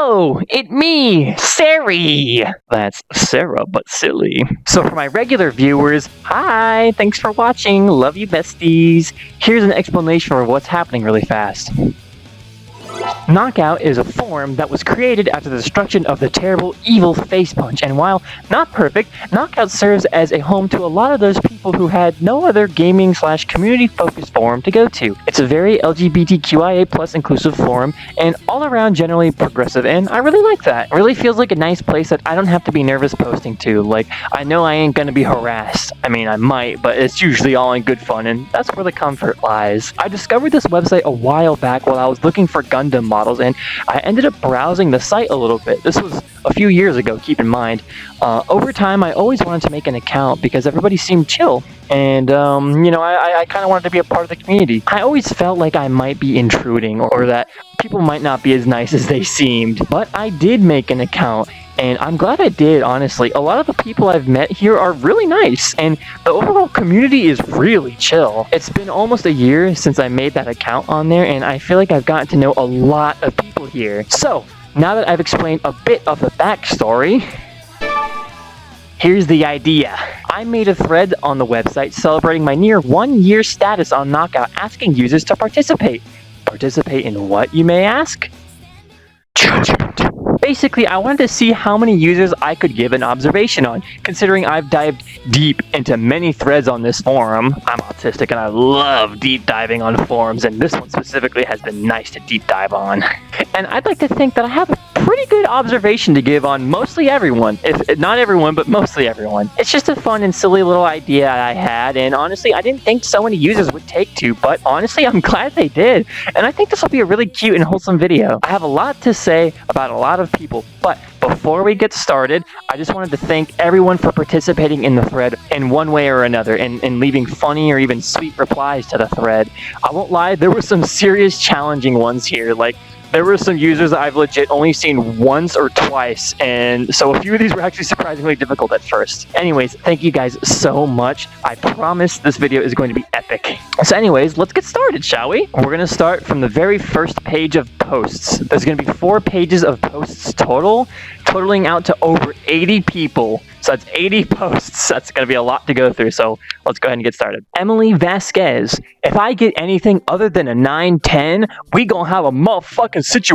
Hello, it me, Sari. That's Sarah, but silly. So for my regular viewers, hi, thanks for watching, love you besties. Here's an explanation for what's happening really fast. Knockout is a forum that was created after the destruction of the terrible evil Face Punch, and while not perfect, Knockout serves as a home to a lot of those people who had no other gaming/community-focused forum to go to. It's a very LGBTQIA+ inclusive forum, and all around generally progressive, and I really like that. It really feels like a nice place that I don't have to be nervous posting to. Like, I know I ain't gonna be harassed. I mean, I might, but it's usually all in good fun, and that's where the comfort lies. I discovered this website a while back while I was looking for Gundam models, and I ended up browsing the site a little bit. This was a few years ago, keep in mind. Over time, I always wanted to make an account because everybody seemed chill, and I kind of wanted to be a part of the community. I always felt like I might be intruding, or that people might not be as nice as they seemed, but I did make an account, and I'm glad I did, honestly. A lot of the people I've met here are really nice, and the overall community is really chill. It's been almost a year since I made that account on there, and I feel like I've gotten to know a lot of people here. So, now that I've explained a bit of the backstory, here's the idea. I made a thread on the website celebrating my near 1-year status on Knockout, asking users to participate. Participate in what, you may ask? Basically, I wanted to see how many users I could give an observation on, considering I've dived deep into many threads on this forum. I'm autistic and I love deep diving on forums, and this one specifically has been nice to deep dive on. And I'd like to think that I have a pretty good observation to give on mostly everyone. If not everyone, but mostly everyone. It's just a fun and silly little idea I had, and honestly, I didn't think so many users would take to, but honestly, I'm glad they did. And I think this will be a really cute and wholesome video. I have a lot to say about a lot of people, but before we get started, I just wanted to thank everyone for participating in the thread in one way or another, and leaving funny or even sweet replies to the thread. I won't lie, there were some serious challenging ones here, like there were some users that I've legit only seen once or twice, and so a few of these were actually surprisingly difficult at first. Anyways, thank you guys so much. I promise this video is going to be epic. So anyways, let's get started, shall we? We're going to start from the very first page of posts. There's going to be 4 pages of posts totaling out to over 80 people. So that's 80 posts. That's going to be a lot to go through, so let's go ahead and get started. Emily Vasquez. If I get anything other than a 9-10, we gonna have a motherfucking situation!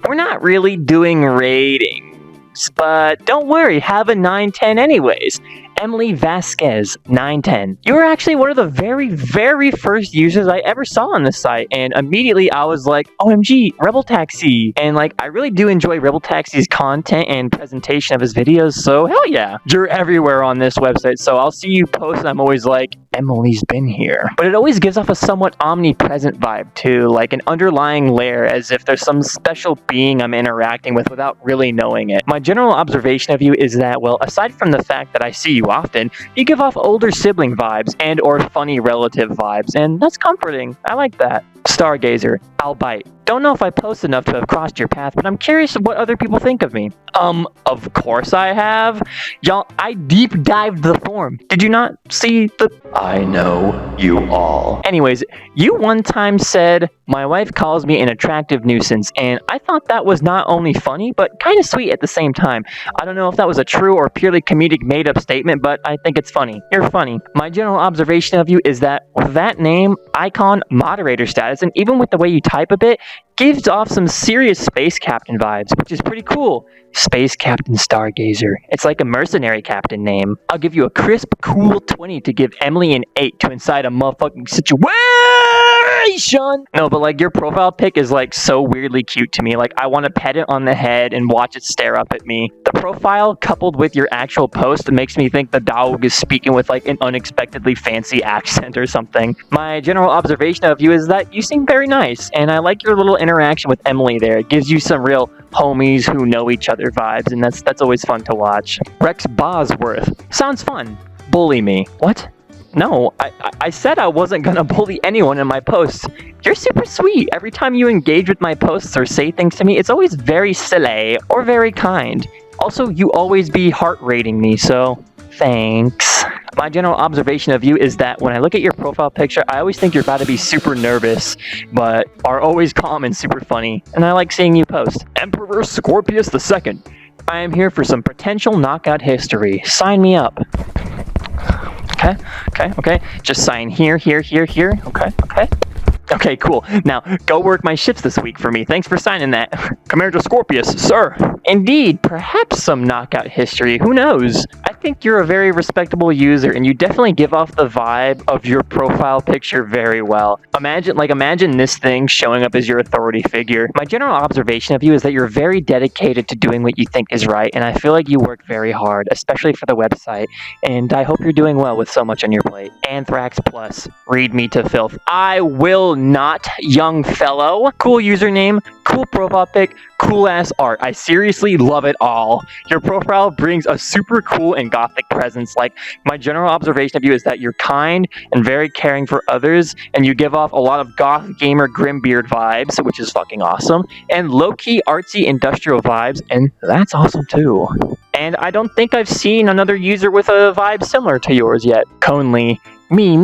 We're not really doing ratings, but don't worry, have a 9-10 anyways. Emily Vasquez, 910. You were actually one of the very, very first users I ever saw on this site, and immediately I was like, OMG, Rebel Taxi! And like, I really do enjoy Rebel Taxi's content and presentation of his videos, so hell yeah! You're everywhere on this website, so I'll see you post and I'm always like, Emily's been here. But it always gives off a somewhat omnipresent vibe too, like an underlying layer, as if there's some special being I'm interacting with without really knowing it. My general observation of you is that, well, aside from the fact that I see you often, you give off older sibling vibes and or funny relative vibes, and that's comforting. I like that. Stargazer, I'll bite. Don't know if I post enough to have crossed your path, but I'm curious what other people think of me. Of course I have. Y'all, I deep dived the forum. Did you not see the... I know you all. Anyways, you one time said, my wife calls me an attractive nuisance, and I thought that was not only funny, but kind of sweet at the same time. I don't know if that was a true or purely comedic made-up statement, but I think it's funny. You're funny. My general observation of you is that with that name, icon, moderator status, and even with the way you type a bit, gives off some serious Space Captain vibes, which is pretty cool. Space Captain Stargazer. It's like a mercenary captain name. I'll give you a crisp, cool 20 to give Emily an 8 to incite a motherfucking situation. No, but like your profile pic is like so weirdly cute to me. Like I want to pet it on the head and watch it stare up at me. The profile coupled with your actual post makes me think the dog is speaking with like an unexpectedly fancy accent or something. My general observation of you is that you seem very nice, and I like your little interaction with Emily there. It gives you some real homies who know each other vibes, and that's always fun to watch. Rex Bosworth. Sounds fun. Bully me. What? No, I said I wasn't gonna bully anyone in my posts. You're super sweet. Every time you engage with my posts or say things to me, it's always very silly or very kind. Also, you always be heart rating me, so thanks. My general observation of you is that when I look at your profile picture, I always think you're about to be super nervous, but are always calm and super funny, and I like seeing you post. Emperor Scorpius II. I am here for some potential knockout history. Sign me up. Okay. Just sign here. Okay. Okay, cool. Now, go work my shifts this week for me. Thanks for signing that. Commander Scorpius, sir. Indeed, perhaps some knockout history. Who knows? I think you're a very respectable user, and you definitely give off the vibe of your profile picture very well. Imagine this thing showing up as your authority figure. My general observation of you is that you're very dedicated to doing what you think is right, and I feel like you work very hard, especially for the website, and I hope you're doing well with so much on your plate. Anthrax Plus, read me to filth. I will not, young fellow. Cool username, cool profile pic, cool ass art. I seriously love it all. Your profile brings a super cool and gothic presence. Like, my general observation of you is that you're kind and very caring for others, and you give off a lot of goth gamer grimbeard vibes, which is fucking awesome, and low-key artsy industrial vibes, and that's awesome too. And I don't think I've seen another user with a vibe similar to yours yet. Conley. Me.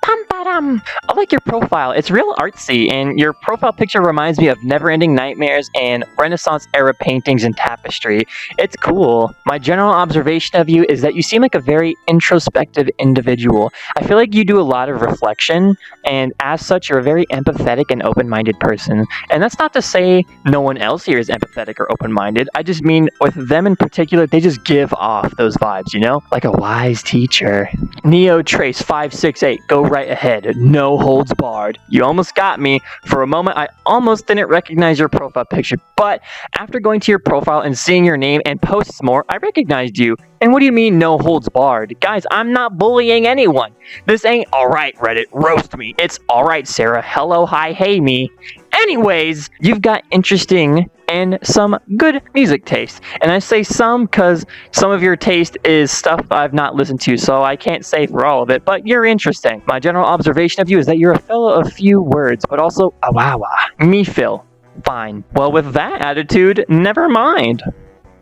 Pam-padam. I like your profile. It's real artsy, and your profile picture reminds me of Never-Ending Nightmares and Renaissance-era paintings and tapestry. It's cool. My general observation of you is that you seem like a very introspective individual. I feel like you do a lot of reflection, and as such, you're a very empathetic and open-minded person. And that's not to say no one else here is empathetic or open-minded. I just mean, with them in particular, they just give off those vibes, you know? Like a wise teacher. Neo Trace 568, go right ahead. No holds barred. You almost got me. For a moment, I almost didn't recognize your profile picture, but after going to your profile and seeing your name and posts more, I recognized you. And what do you mean, no holds barred? Guys, I'm not bullying anyone. This ain't alright, Reddit, roast me. It's alright, Sarah, hello, hi, hey me. Anyways, you've got interesting and some good music taste. And I say some because some of your taste is stuff I've not listened to, so I can't say for all of it, but you're interesting. My general observation of you is that you're a fellow of few words, but also a wawa. Me, Phil. Fine. Well, with that attitude, never mind.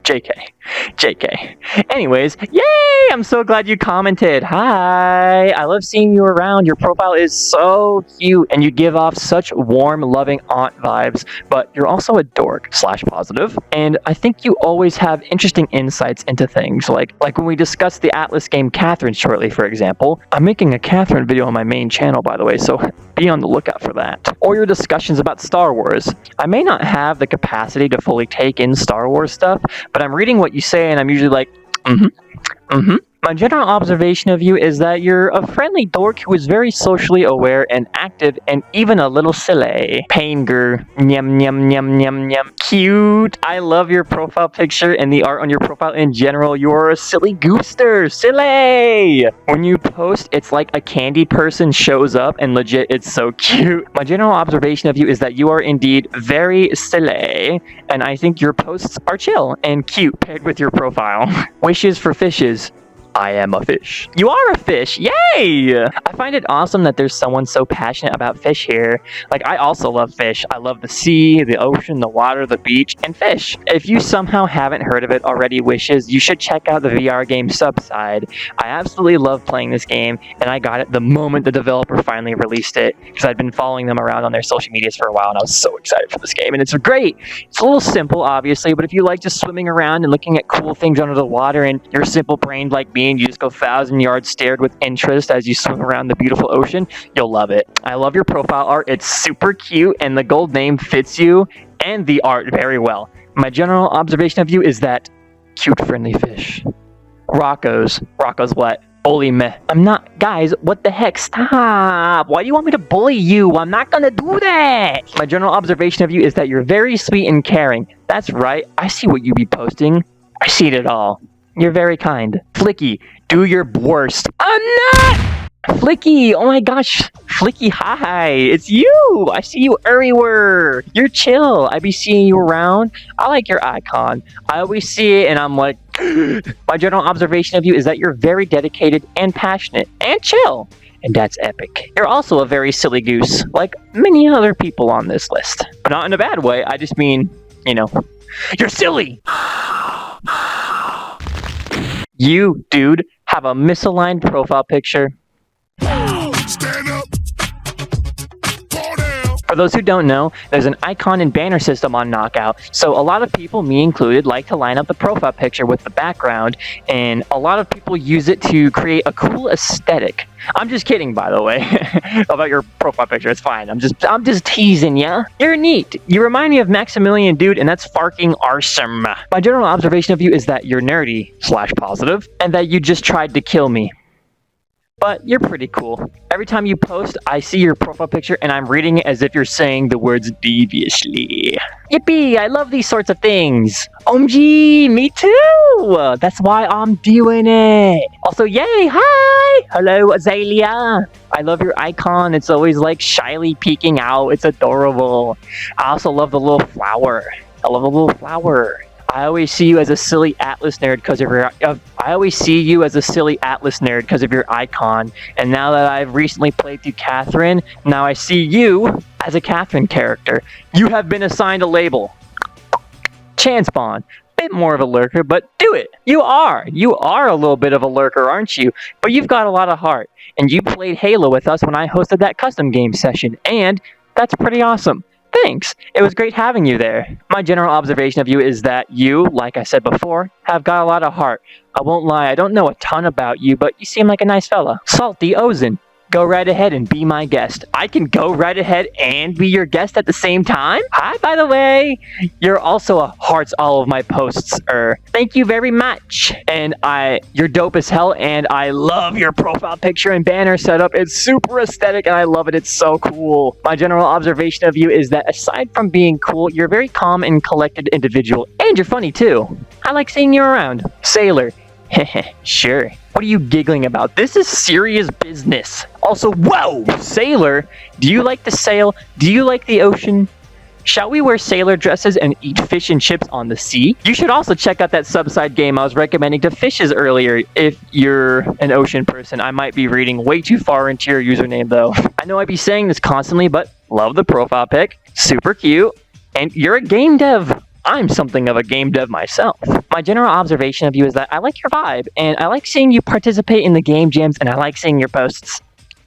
JK. Anyways, yay! I'm so glad you commented. Hi! I love seeing you around. Your profile is so cute, and you give off such warm, loving aunt vibes, but you're also a dork / positive, and I think you always have interesting insights into things, like when we discussed the Atlas game Catherine shortly, for example. I'm making a Catherine video on my main channel, by the way, so be on the lookout for that. Or your discussions about Star Wars. I may not have the capacity to fully take in Star Wars stuff, but I'm reading what you say, and I'm usually like, My general observation of you is that you're a friendly dork who is very socially aware and active and even a little silly. Panger. Nyam. Cute. I love your profile picture and the art on your profile in general. You're a silly goofster. Silly! When you post, it's like a candy person shows up, and legit, it's so cute. My general observation of you is that you are indeed very silly, and I think your posts are chill and cute paired with your profile. Wishes for fishes. I am a fish. You are a fish! Yay! I find it awesome that there's someone so passionate about fish here. Like, I also love fish. I love the sea, the ocean, the water, the beach, and fish. If you somehow haven't heard of it already, Wishes, you should check out the VR game Subside. I absolutely love playing this game, and I got it the moment the developer finally released it, because I'd been following them around on their social medias for a while, and I was so excited for this game, and it's great! It's a little simple, obviously, but if you like just swimming around and looking at cool things under the water, and you're simple-brained like me, and you just go 1,000 yards stared with interest as you swim around the beautiful ocean, you'll love it. I love your profile art. It's super cute, and the gold name fits you and the art very well. My general observation of you is that cute, friendly fish. Rocco's what? Bully me. I'm not. Guys, what the heck? Stop. Why do you want me to bully you? I'm not gonna do that. My general observation of you is that you're very sweet and caring. That's right. I see what you be posting. I see it all. You're very kind. Flicky, do your worst. I'm not! Flicky, oh my gosh. Flicky, hi. It's you. I see you everywhere. You're chill. I be seeing you around. I like your icon. I always see it and I'm like, my general observation of you is that you're very dedicated and passionate and chill. And that's epic. You're also a very silly goose, like many other people on this list. But not in a bad way. I just mean, you know, you're silly. You, dude, have a misaligned profile picture. Stand up. Fall down. For those who don't know, there's an icon and banner system on Knockout, so a lot of people, me included, like to line up the profile picture with the background, and a lot of people use it to create a cool aesthetic. I'm just kidding, by the way, about your profile picture. It's fine. I'm just teasing ya. You're neat. You remind me of Maximilian, dude, and that's farking awesome. My general observation of you is that you're nerdy / positive, and that you just tried to kill me. But you're pretty cool. Every time you post, I see your profile picture and I'm reading it as if you're saying the words deviously. Yippee, I love these sorts of things. OMG, me too. That's why I'm doing it. Also, yay, hi. Hello, Azalea. I love your icon. It's always like shyly peeking out. It's adorable. I also love the little flower. I love the little flower. I always see you as a silly Atlas nerd because of your. Icon. And now that I've recently played through Catherine, now I see you as a Catherine character. You have been assigned a label. Chance Spawn. Bit more of a lurker, but do it. You are a little bit of a lurker, aren't you? But you've got a lot of heart. And you played Halo with us when I hosted that custom game session, and that's pretty awesome. Thanks. It was great having you there. My general observation of you is that you, like I said before, have got a lot of heart. I won't lie, I don't know a ton about you, but you seem like a nice fella. Salty Ozen. Go right ahead and be my guest. I can go right ahead and be your guest at the same time? Hi, by the way. You're also a hearts all of my posts. Thank you very much. And you're dope as hell, and I love your profile picture and banner setup. It's super aesthetic, and I love it. It's so cool. My general observation of you is that aside from being cool, you're a very calm and collected individual, and you're funny too. I like seeing you around. Sailor. Sure. What are you giggling about? This is serious business. Also, whoa! Sailor? Do you like to sail? Do you like the ocean? Shall we wear sailor dresses and eat fish and chips on the sea? You should also check out that Subside game I was recommending to fishes earlier. If you're an ocean person, I might be reading way too far into your username though. I know I'd be saying this constantly, but love the profile pic. Super cute. And you're a game dev. I'm something of a game dev myself. My general observation of you is that I like your vibe, and I like seeing you participate in the game jams, and I like seeing your posts.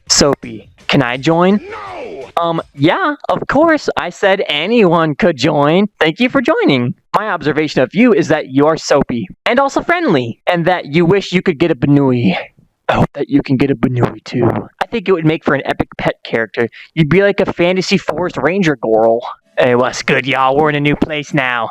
Soapy, can I join? No! Yeah, of course. I said anyone could join. Thank you for joining. My observation of you is that you're soapy, and also friendly, and that you wish you could get a Banui. I hope that you can get a Banui too. I think it would make for an epic pet character. You'd be like a fantasy forest ranger girl. Hey, what's good, y'all? We're in a new place now.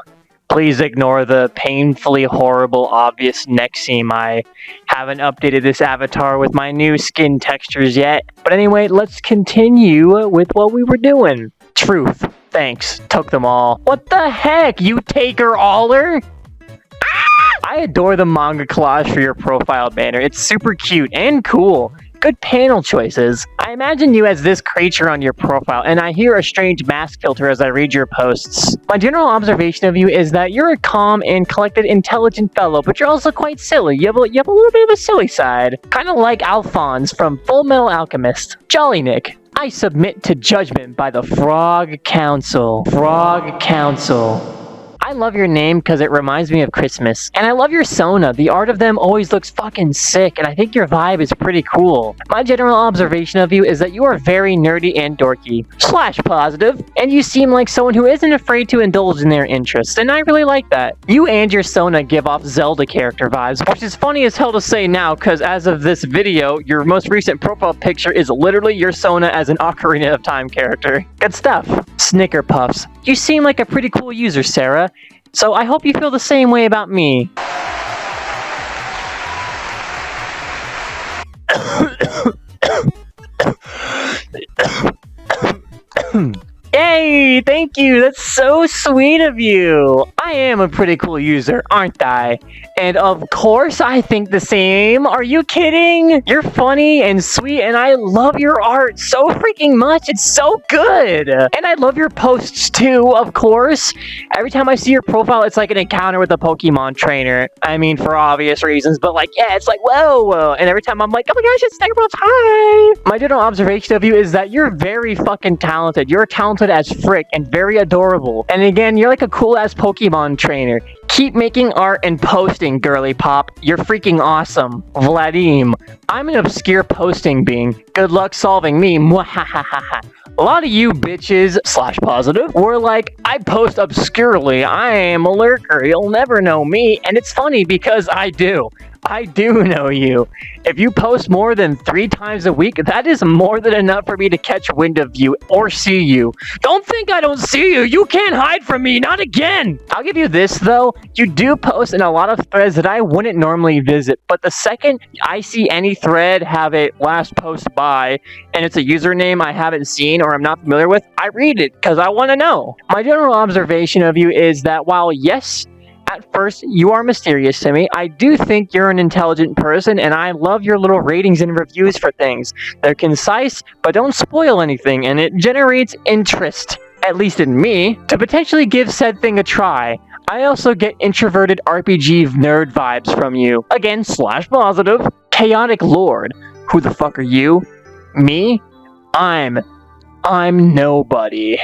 Please ignore the painfully horrible, obvious neck seam. I haven't updated this avatar with my new skin textures yet. But anyway, let's continue with what we were doing. Truth. Thanks. Took them all. What the heck? You taker-aller? I adore the manga collage for your profile banner. It's super cute and cool. Good panel choices. I imagine you as this creature on your profile, and I hear a strange mask filter as I read your posts. My general observation of you is that you're a calm and collected, intelligent fellow, but you're also quite silly. You have a little bit of a silly side. Kind of like Alphonse from Full Metal Alchemist. Jolly Nick. I submit to judgment by the Frog Council. Frog Council. I love your name because it reminds me of Christmas. And I love your Sona. The art of them always looks fucking sick, and I think your vibe is pretty cool. My general observation of you is that you are very nerdy and dorky. / positive. And you seem like someone who isn't afraid to indulge in their interests, and I really like that. You and your Sona give off Zelda character vibes, which is funny as hell to say now, because as of this video, your most recent profile picture is literally your Sona as an Ocarina of Time character. Good stuff. Snicker Puffs. You seem like a pretty cool user, Sarah. So I hope you feel the same way about me. Yay! Thank you! That's so sweet of you! I am a pretty cool user, aren't I? And of course I think the same! Are you kidding? You're funny and sweet, and I love your art so freaking much! It's so good! And I love your posts too, of course! Every time I see your profile, it's like an encounter with a Pokemon trainer. I mean, for obvious reasons, but like, yeah, it's like, whoa! And every time I'm like, oh my gosh, it's Snicker Puffs, hi! My general observation of you is that you're very fucking talented. You're talented as frick and very adorable. And again, you're like a cool-ass Pokemon trainer. Keep making art and posting, girly pop. You're freaking awesome. Vladim. I'm an obscure posting being. Good luck solving me. Mwahahaha. A lot of you bitches / positive were like, I post obscurely. I am a lurker. You'll never know me. And it's funny because I do. I do know you. If you post more than 3 times a week, that is more than enough for me to catch wind of you or see you. Don't think I don't see you. You can't hide from me. Not again. I'll give you this, though. You do post in a lot of threads that I wouldn't normally visit. But the second I see any thread have a last post by, and it's a username I haven't seen or I'm not familiar with, I read it because I want to know. My general observation of you is that while, yes, at first, you are mysterious to me. I do think you're an intelligent person, and I love your little ratings and reviews for things. They're concise, but don't spoil anything, and it generates interest, at least in me, to potentially give said thing a try. I also get introverted RPG nerd vibes from you. Again, / positive. Chaotic Lord. Who the fuck are you? Me? I'm nobody.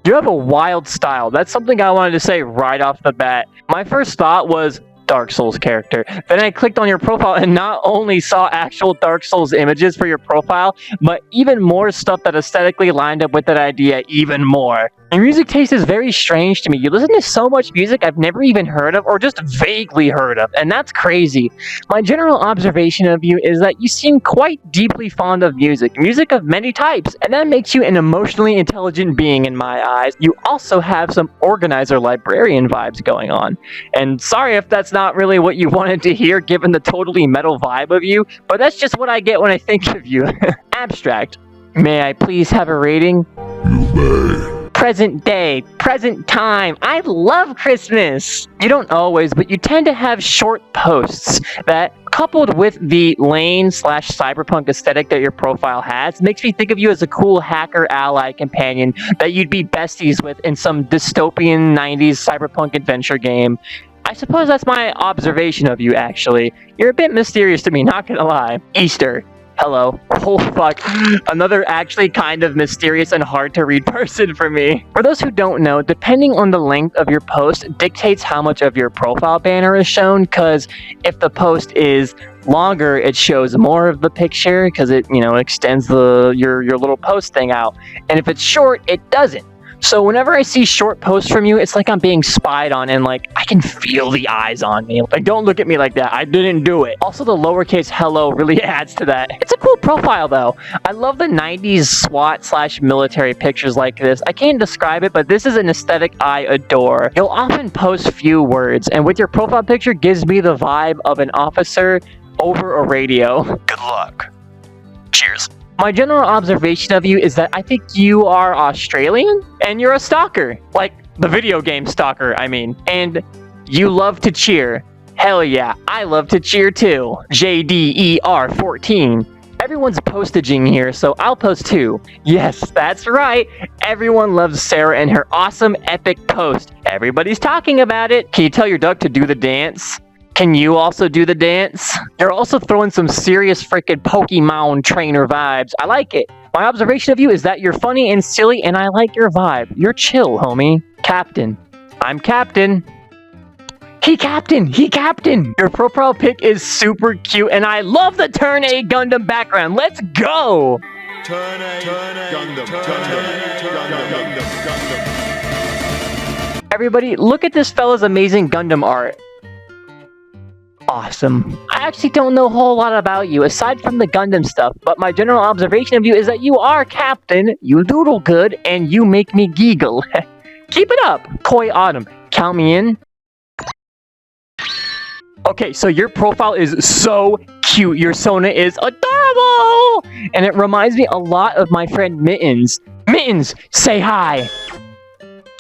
You have a wild style. That's something I wanted to say right off the bat. My first thought was Dark Souls character. Then I clicked on your profile and not only saw actual Dark Souls images for your profile, but even more stuff that aesthetically lined up with that idea even more. Your music taste is very strange to me. You listen to so much music I've never even heard of or just vaguely heard of, and that's crazy. My general observation of you is that you seem quite deeply fond of music of many types, and that makes you an emotionally intelligent being in my eyes. You also have some organizer librarian vibes going on. And sorry if that's not really what you wanted to hear given the totally metal vibe of you, but that's just what I get when I think of you. Abstract. May I please have a rating? You may. Present day, present time. I love Christmas. You don't always, but you tend to have short posts that, coupled with the lane / cyberpunk aesthetic that your profile has, makes me think of you as a cool hacker ally companion that you'd be besties with in some dystopian 90s cyberpunk adventure game. I suppose that's my observation of you, actually. You're a bit mysterious to me, not gonna lie. Easter. Hello. Oh fuck. Another actually kind of mysterious and hard to read person for me. For those who don't know, depending on the length of your post dictates how much of your profile banner is shown, because if the post is longer, it shows more of the picture because it, extends your little post thing out. And if it's short, it doesn't. So whenever I see short posts from you, it's like I'm being spied on and I can feel the eyes on me. Don't look at me like that. I didn't do it. Also, the lowercase hello really adds to that. It's a cool profile though. I love the 90s SWAT / military pictures like this. I can't describe it, but this is an aesthetic I adore. You'll often post few words, and with your profile picture gives me the vibe of an officer over a radio. Good luck. Cheers. My general observation of you is that I think you are Australian, and you're a stalker. Like, the video game stalker, I mean. And you love to cheer. Hell yeah, I love to cheer too. JDER14. Everyone's postaging here, so I'll post too. Yes, that's right. Everyone loves Sarah and her awesome epic post. Everybody's talking about it. Can you tell your duck to do the dance? Can you also do the dance? You're also throwing some serious freaking Pokemon trainer vibes. I like it. My observation of you is that you're funny and silly, and I like your vibe. You're chill, homie. Captain. I'm Captain. He Captain! Your profile pic is super cute, and I love the Turn A Gundam background. Let's go! Turn A Gundam. Everybody, look at this fella's amazing Gundam art. Awesome. I actually don't know a whole lot about you, aside from the Gundam stuff, but my general observation of you is that you are Captain, you doodle good, and you make me giggle. Keep it up, Koi Autumn. Count me in. Okay, so your profile is so cute. Your Sona is adorable! And it reminds me a lot of my friend Mittens. Mittens, say hi!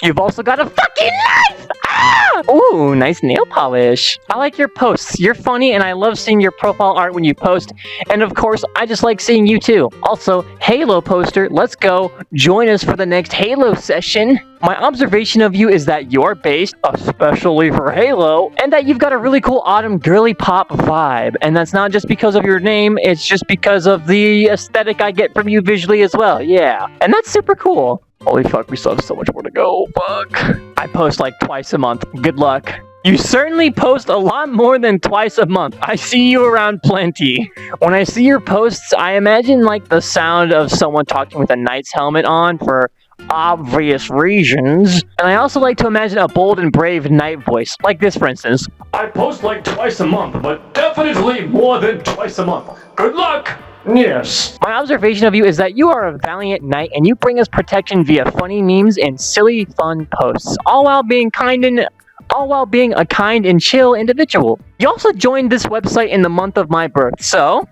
You've also got a fucking knife! Ah! Ooh, nice nail polish. I like your posts. You're funny, and I love seeing your profile art when you post. And of course, I just like seeing you too. Also, Halo poster, let's go. Join us for the next Halo session. My observation of you is that you're based, especially for Halo, and that you've got a really cool autumn girly pop vibe. And that's not just because of your name, it's just because of the aesthetic I get from you visually as well. Yeah. And that's super cool. Holy fuck, we still have so much more to go. Fuck. I post like twice a month. Good luck. You certainly post a lot more than twice a month. I see you around plenty. When I see your posts, I imagine like the sound of someone talking with a knight's helmet on for obvious reasons. And I also like to imagine a bold and brave knight voice, like this for instance. I post like twice a month, but definitely more than twice a month. Good luck! Yes. My observation of you is that you are a valiant knight and you bring us protection via funny memes and silly fun posts, all while being a kind and chill individual. You also joined this website in the month of my birth, so...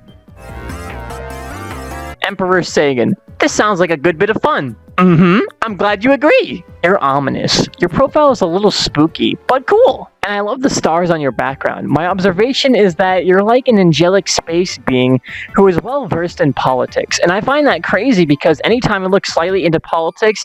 Emperor Sagan. This sounds like a good bit of fun. I'm glad you agree. You're ominous. Your profile is a little spooky, but cool. And I love the stars on your background. My observation is that you're like an angelic space being who is well versed in politics. And I find that crazy because anytime I look slightly into politics,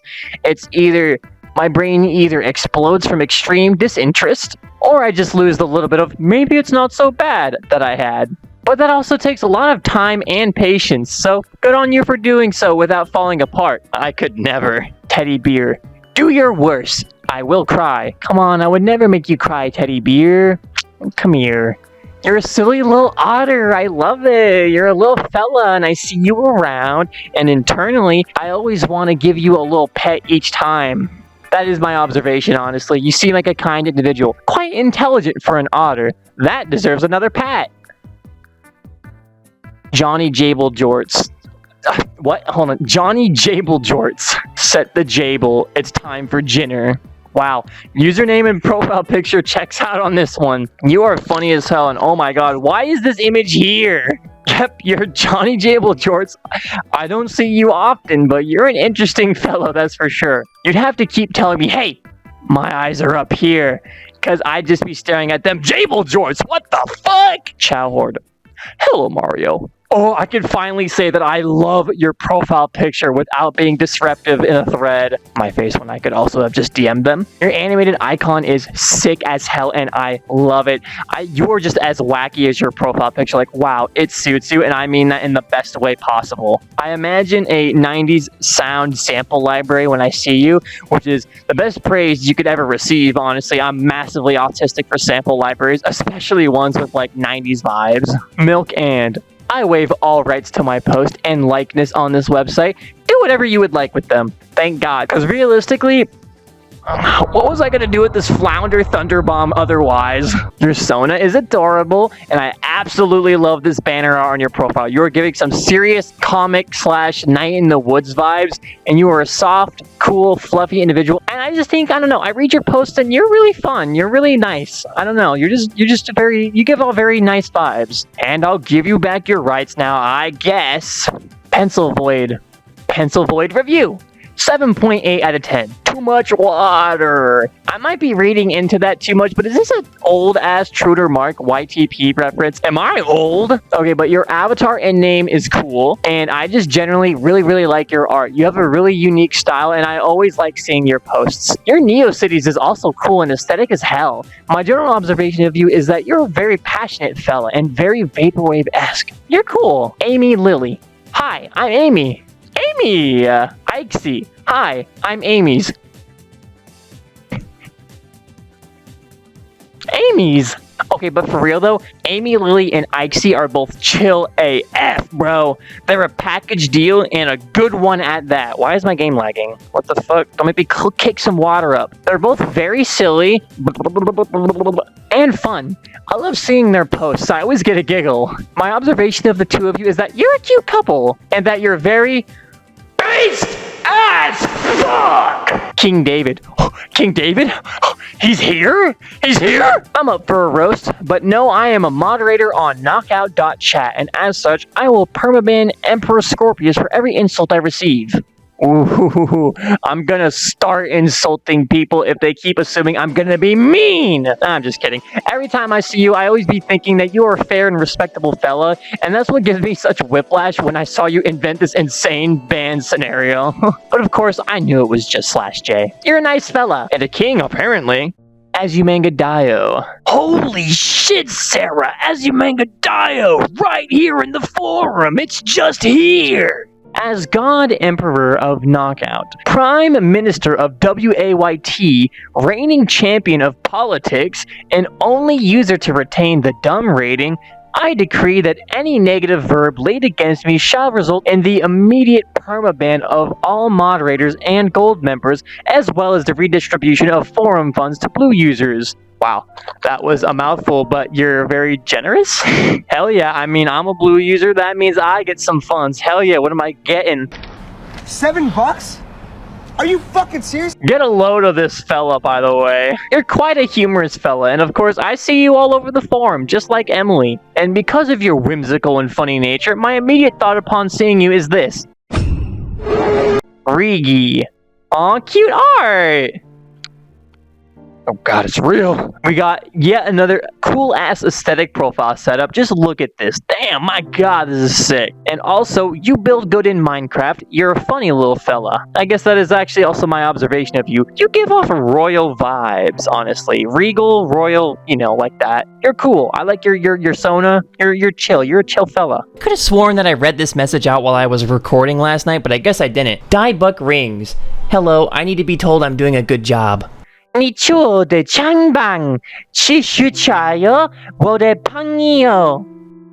my brain either explodes from extreme disinterest, or I just lose the little bit of maybe it's not so bad that I had. But that also takes a lot of time and patience, so good on you for doing so without falling apart. I could never. Teddy Bear, do your worst. I will cry. Come on, I would never make you cry, Teddy Bear. Come here. You're a silly little otter. I love it. You're a little fella, and I see you around, and internally, I always want to give you a little pet each time. That is my observation, honestly. You seem like a kind individual. Quite intelligent for an otter. That deserves another pat. Johnny Jable Jorts. What? Hold on. Johnny Jable Jorts. Set the Jable. It's time for dinner. Wow. Username and profile picture checks out on this one. You are funny as hell, and oh my god, why is this image here? Yep, you're Johnny Jable Jorts. I don't see you often, but you're an interesting fellow, that's for sure. You'd have to keep telling me, hey, my eyes are up here, because I'd just be staring at them. Jable Jorts, what the fuck? Chow Horde. Hello, Mario. Oh, I can finally say that I love your profile picture without being disruptive in a thread. My face when I could also have just DM'd them. Your animated icon is sick as hell and I love it. You're just as wacky as your profile picture. Like, wow, it suits you, and I mean that in the best way possible. I imagine a 90s sound sample library when I see you, which is the best praise you could ever receive, honestly. I'm massively autistic for sample libraries, especially ones with like 90s vibes. Milk and... I waive all rights to my post and likeness on this website. Do whatever you would like with them. Thank God. Because realistically, what was I going to do with this flounder thunder bomb otherwise? Your Sona is adorable, and I absolutely love this banner art on your profile. You are giving some serious comic / night in the woods vibes, and you are a soft, cool, fluffy individual. And I just think, I don't know, I read your posts and you're really fun. You're really nice. I don't know. You give all very nice vibes. And I'll give you back your rights now, I guess. Pencil Void review. 7.8 out of 10. Too much water. I might be reading into that too much, but is this an old-ass Truder Mark YTP reference? Am I old? Okay, but your avatar and name is cool, and I just generally really like your art. You have a really unique style, and I always like seeing your posts. Your Neo-Cities is also cool and aesthetic as hell. My general observation of you is that you're a very passionate fella and very Vaporwave-esque. You're cool. Amy Lily. Hi, I'm Amy. Amy! Ikesy. Hi, I'm Amy's. Amy's! Okay, but for real though, Amy, Lily, and Ikesy are both chill AF, bro. They're a package deal and a good one at that. Why is my game lagging? What the fuck? Don't make me kick some water up. They're both very silly and fun. I love seeing their posts. I always get a giggle. My observation of the two of you is that you're a cute couple and that you're very based as fuck. King David. King David? He's here? He's here? I'm up for a roast, but no, I am a moderator on knockout.chat, and as such, I will permaban Emperor Scorpius for every insult I receive. Ooh, I'm gonna start insulting people if they keep assuming I'm gonna be mean. I'm just kidding. Every time I see you, I always be thinking that you are a fair and respectable fella, and that's what gives me such whiplash when I saw you invent this insane ban scenario. But of course, I knew it was just /J. You're a nice fella, and a king, apparently. Azumanga Holy shit, Sarah! Azumanga right here in the forum! It's just here! As God Emperor of Knockout, Prime Minister of WAYT, reigning champion of politics, and only user to retain the dumb rating, I decree that any negative verb laid against me shall result in the immediate permaban of all moderators and gold members, as well as the redistribution of forum funds to blue users. Wow, that was a mouthful, but you're very generous? Hell yeah, I mean, I'm a blue user, that means I get some funds. Hell yeah, what am I getting? $7? Are you fucking serious? Get a load of this fella, by the way. You're quite a humorous fella, and of course, I see you all over the forum, just like Emily. And because of your whimsical and funny nature, my immediate thought upon seeing you is this. Rigi. Aw, cute art! Oh god, it's real. We got yet another cool-ass aesthetic profile setup. Just look at this. Damn, my god, this is sick. And also, you build good in Minecraft. You're a funny little fella. I guess that is actually also my observation of you. You give off royal vibes, honestly. Regal, royal, you know, like that. You're cool. I like your Sona. You're chill. You're a chill fella. Could have sworn that I read this message out while I was recording last night, but I guess I didn't. Diebuck rings. Hello, I need to be told I'm doing a good job. 你做的真棒，继续加油，我的朋友。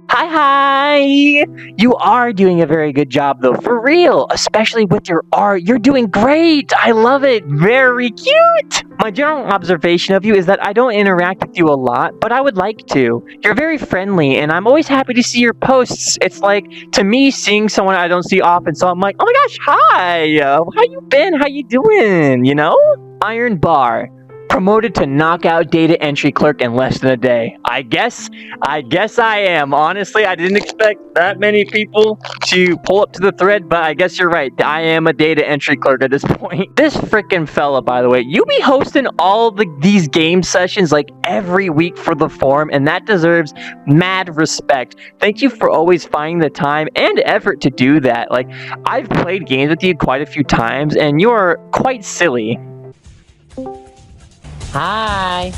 Hi, hi! You are doing a very good job, though, for real. Especially with your art. You're doing great. I love it. Very cute. My general observation of you is that I don't interact with you a lot, but I would like to. You're very friendly, and I'm always happy to see your posts. It's like, to me, seeing someone I don't see often, so I'm like, oh my gosh, hi! How you been? How you doing? You know? Iron Bar. Promoted to knockout data entry clerk in less than a day. I guess I am. Honestly, I didn't expect that many people to pull up to the thread, but I guess you're right. I am a data entry clerk at this point. This freaking fella, by the way, you be hosting all these game sessions like every week for the forum, and that deserves mad respect. Thank you for always finding the time and effort to do that. Like, I've played games with you quite a few times, and you're quite silly. Hi.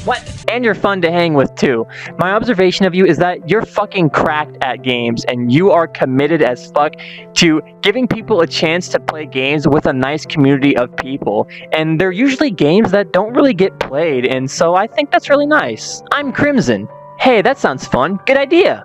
What? And you're fun to hang with, too. My observation of you is that you're fucking cracked at games, and you are committed as fuck to giving people a chance to play games with a nice community of people. And they're usually games that don't really get played, and so I think that's really nice. I'm Crimson. Hey, that sounds fun. Good idea.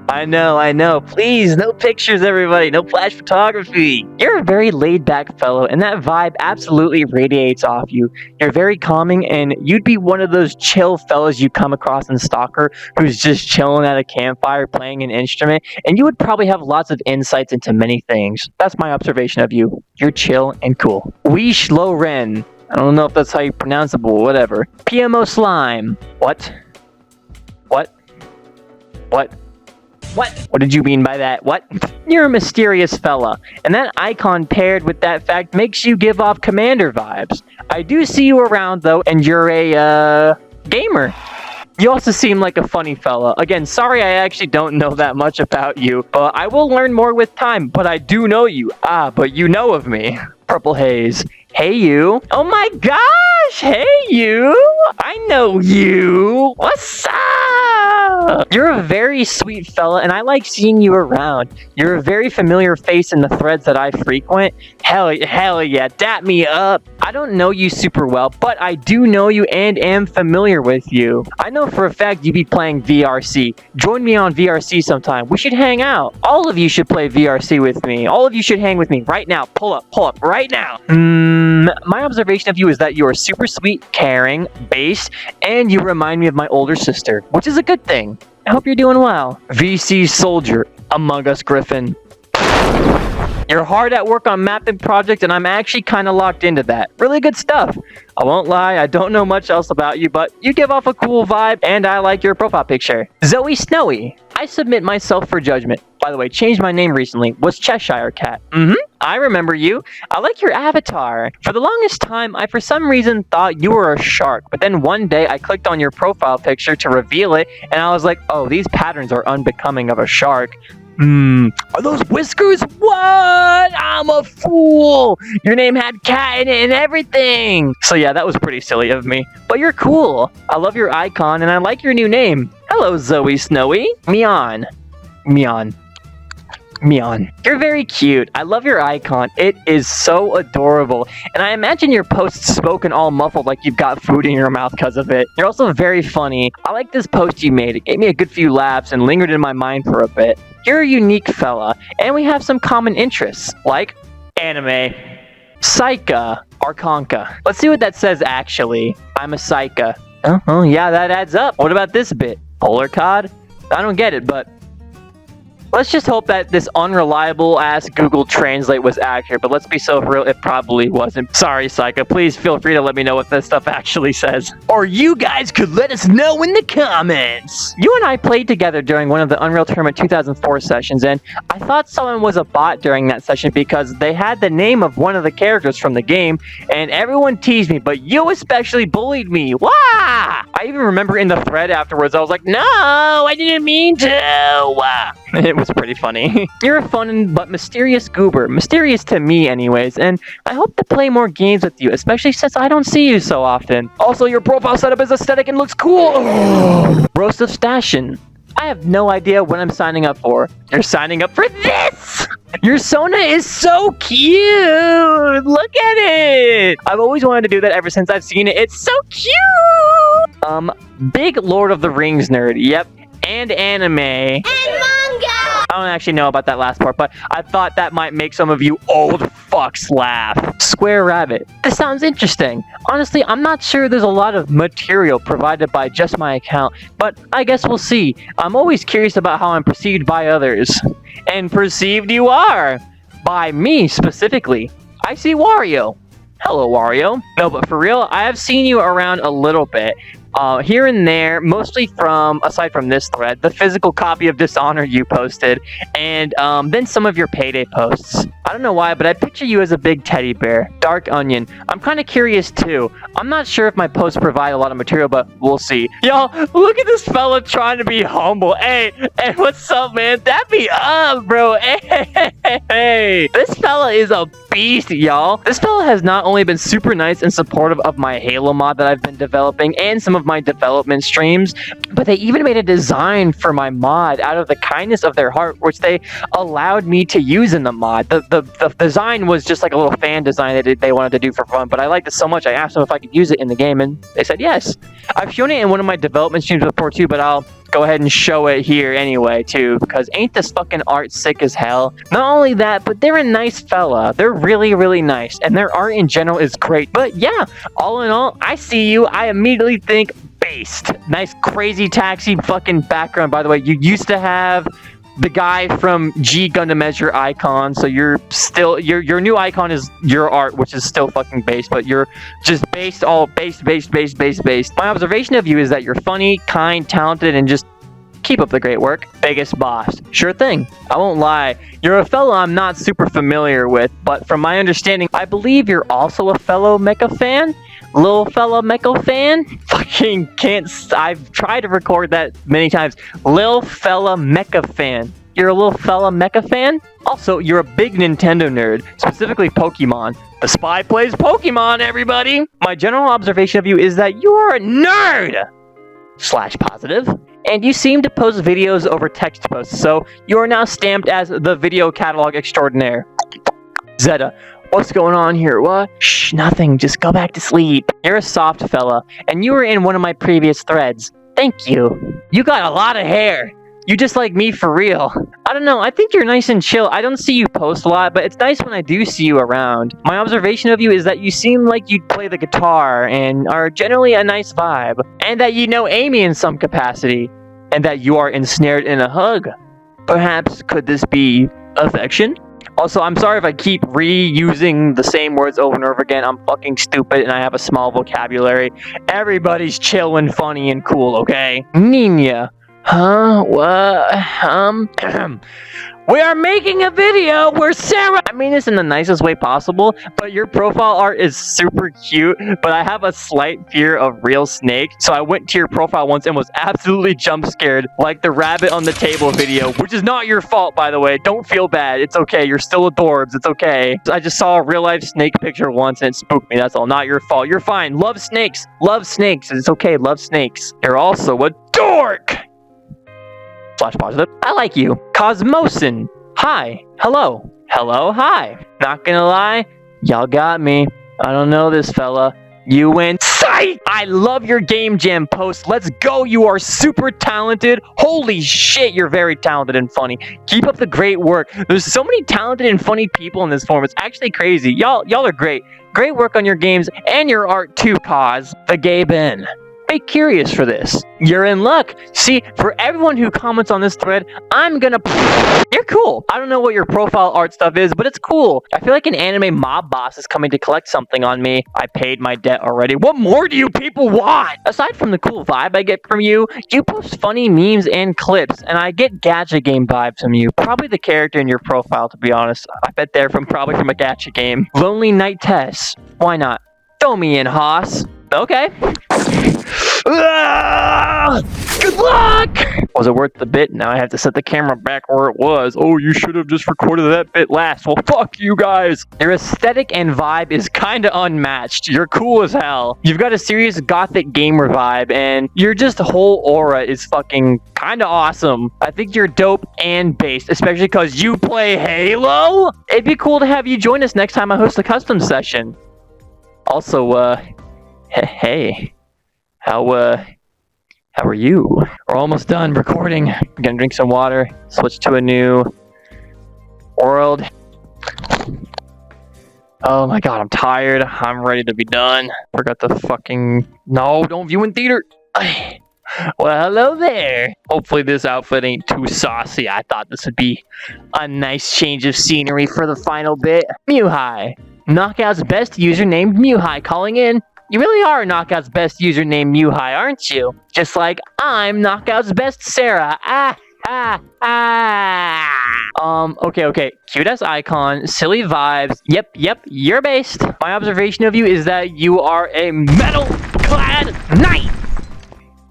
I know. Please, no pictures, everybody. No flash photography. You're a very laid-back fellow, and that vibe absolutely radiates off you. You're very calming, and you'd be one of those chill fellows you come across in Stalker who's just chilling at a campfire playing an instrument, and you would probably have lots of insights into many things. That's my observation of you. You're chill and cool. Weesh Lo Ren. I don't know if that's how you pronounce it, but whatever. PMO Slime. What? What did you mean by that? What? You're a mysterious fella, and that icon paired with that fact makes you give off commander vibes. I do see you around, though, and you're a, gamer. You also seem like a funny fella. Again, sorry I actually don't know that much about you, but I will learn more with time, but I do know you. But you know of me. Purple Haze. Hey, you. Oh my gosh! Hey, you! I know you! What's up? You're a very sweet fella, and I like seeing you around. You're a very familiar face in the threads that I frequent. Hell yeah, dap me up. I don't know you super well, but I do know you and am familiar with you. I know for a fact you be playing VRC. Join me on VRC sometime. We should hang out. All of you should play VRC with me. All of you should hang with me right now. Pull up, right now. My observation of you is that you are super sweet, caring, based, and you remind me of my older sister, which is a good thing. I hope you're doing well. VC Soldier, Among Us Griffin. You're hard at work on mapping project, and I'm actually kind of locked into that. Really good stuff. I won't lie, I don't know much else about you, but you give off a cool vibe, and I like your profile picture. Zoe Snowy. I submit myself for judgment. By the way, changed my name recently. Was Cheshire Cat. I remember you. I like your avatar. For the longest time, I for some reason thought you were a shark, but then one day I clicked on your profile picture to reveal it, and I was like, oh, these patterns are unbecoming of a shark. Are those whiskers? What? I'm a fool. Your name had cat in it and everything. So yeah, that was pretty silly of me. But you're cool. I love your icon and I like your new name. Hello, Zoe Snowy. Mion. Mion. You're very cute. I love your icon. It is so adorable. And I imagine your posts spoken all muffled like you've got food in your mouth because of it. You're also very funny. I like this post you made. It gave me a good few laughs and lingered in my mind for a bit. You're a unique fella, and we have some common interests, like anime, Psycha, or Conka. Let's see what that says actually. I'm a Psycha. Oh, yeah, that adds up. What about this bit? Polar cod? I don't get it, but let's just hope that this unreliable-ass Google Translate was accurate, but let's be so real, it probably wasn't. Sorry, Psycha. Please feel free to let me know what this stuff actually says. Or you guys could let us know in the comments! You and I played together during one of the Unreal Tournament 2004 sessions, and I thought someone was a bot during that session because they had the name of one of the characters from the game, and everyone teased me, but you especially bullied me. Wah! I even remember in the thread afterwards, I was like, no, I didn't mean to! It was pretty funny. You're a fun but mysterious goober. Mysterious to me anyways, and I hope to play more games with you, especially since I don't see you so often. Also, your profile setup is aesthetic and looks cool! Roast of Stashin. I have no idea what I'm signing up for. You're signing up for this! Your Sona is so cute! Look at it! I've always wanted to do that ever since I've seen it. It's so cute! Big Lord of the Rings nerd. Yep. And anime. And manga! I don't actually know about that last part, but I thought that might make some of you old fucks laugh. Square Rabbit. This sounds interesting. Honestly, I'm not sure there's a lot of material provided by just my account, but I guess we'll see. I'm always curious about how I'm perceived by others. And perceived you are! By me, specifically. I see Wario. Hello, Wario. No, but for real, I have seen you around a little bit. Here and there, mostly from, aside from this thread, the physical copy of Dishonored you posted, and then some of your Payday posts. I don't know why, but I picture you as a big teddy bear. Dark Onion. I'm kind of curious too. I'm not sure if my posts provide a lot of material, but we'll see. Y'all, look at this fella trying to be humble. Hey, what's up, man? That be up, bro. Hey. This fella is a beast, y'all. This fella has not only been super nice and supportive of my Halo mod that I've been developing and some of my development streams, but they even made a design for my mod out of the kindness of their heart, which they allowed me to use in the mod. The design was just like a little fan design that they wanted to do for fun, but I liked it so much I asked them if I could use it in the game, and they said yes. I've shown it in one of my development streams before too, but I'll go ahead and show it here anyway too, because ain't this fucking art sick as hell? Not only that, but they're a nice fella. They're really, really nice, and their art in general is great. But yeah, all in all, I see you, I immediately think based. Nice crazy taxi fucking background, by the way. You used to have the guy from G Gundam as your icon, so you're still, your new icon is your art, which is still fucking based, but you're just based, all based. My observation of you is that you're funny, kind, talented, and just keep up the great work. Biggest boss. Sure thing. I won't lie. You're a fellow I'm not super familiar with, but from my understanding, I believe you're also a fellow mecha fan? Lil fella mecha fan? Fucking can't. I've tried to record that many times. Lil fella mecha fan. You're a little fella mecha fan? Also, you're a big Nintendo nerd, specifically Pokemon. The spy plays Pokemon, everybody! My general observation of you is that you are a nerd! / positive. And you seem to post videos over text posts, so you are now stamped as the video catalog extraordinaire. Zeta. What's going on here? What? Shh, nothing. Just go back to sleep. You're a soft fella, and you were in one of my previous threads. Thank you. You got a lot of hair. You just like me for real. I don't know, I think you're nice and chill. I don't see you post a lot, but it's nice when I do see you around. My observation of you is that you seem like you'd play the guitar and are generally a nice vibe. And that you know Amy in some capacity. And that you are ensnared in a hug. Perhaps could this be affection? Also, I'm sorry if I keep reusing the same words over and over again. I'm fucking stupid and I have a small vocabulary. Everybody's chill and funny and cool, okay? Nina. Huh? What? We are making a video where Sarah... I mean this in the nicest way possible, but your profile art is super cute, but I have a slight fear of real snake, so I went to your profile once and was absolutely jump scared, like the rabbit on the table video, which is not your fault, by the way. Don't feel bad. It's okay. You're still adorbs. It's okay. I just saw a real-life snake picture once and it spooked me. That's all. Not your fault. You're fine. Love snakes. Love snakes. It's okay. Love snakes. You're also a dork! / positive. I like you. Cosmosin. Hi. Hello. Hello. Hi. Not gonna lie, y'all got me. I don't know this fella. You win. Psych! I love your Game Jam post. Let's go. You are super talented. Holy shit, you're very talented and funny. Keep up the great work. There's so many talented and funny people in this forum. It's actually crazy. Y'all are great. Great work on your games and your art too, Cause. The Gay Ben. Be curious for this. You're in luck. See, for everyone who comments on this thread, I'm gonna... You're cool. I don't know what your profile art stuff is, but it's cool. I feel like an anime mob boss is coming to collect something on me. I paid my debt already. What more do you people want? Aside from the cool vibe I get from you, you post funny memes and clips, and I get gacha game vibes from you. Probably the character in your profile, to be honest. I bet they're probably from a gacha game. Lonely Night Tess. Why not? Throw me in, Haas. Okay. Good luck! Was it worth the bit? Now I have to set the camera back where it was. Oh, you should have just recorded that bit last. Well, fuck you guys. Your aesthetic and vibe is kinda unmatched. You're cool as hell. You've got a serious gothic gamer vibe, and your just whole aura is fucking kinda awesome. I think you're dope and based, especially because you play Halo? It'd be cool to have you join us next time I host a custom session. Also, hey. How are you? We're almost done recording. I'm gonna drink some water, switch to a new world. Oh my god, I'm tired. I'm ready to be done. Forgot the fucking... No, don't view in theater. Well, hello there. Hopefully this outfit ain't too saucy. I thought this would be a nice change of scenery for the final bit. Mewhigh. Knockout's best user named Mewhigh calling in. You really are Knockout's best user named Mewhigh, aren't you? Just like I'm Knockout's best Sarah. Okay. Cute ass icon, silly vibes. Yep, you're based. My observation of you is that you are a metal-clad knight!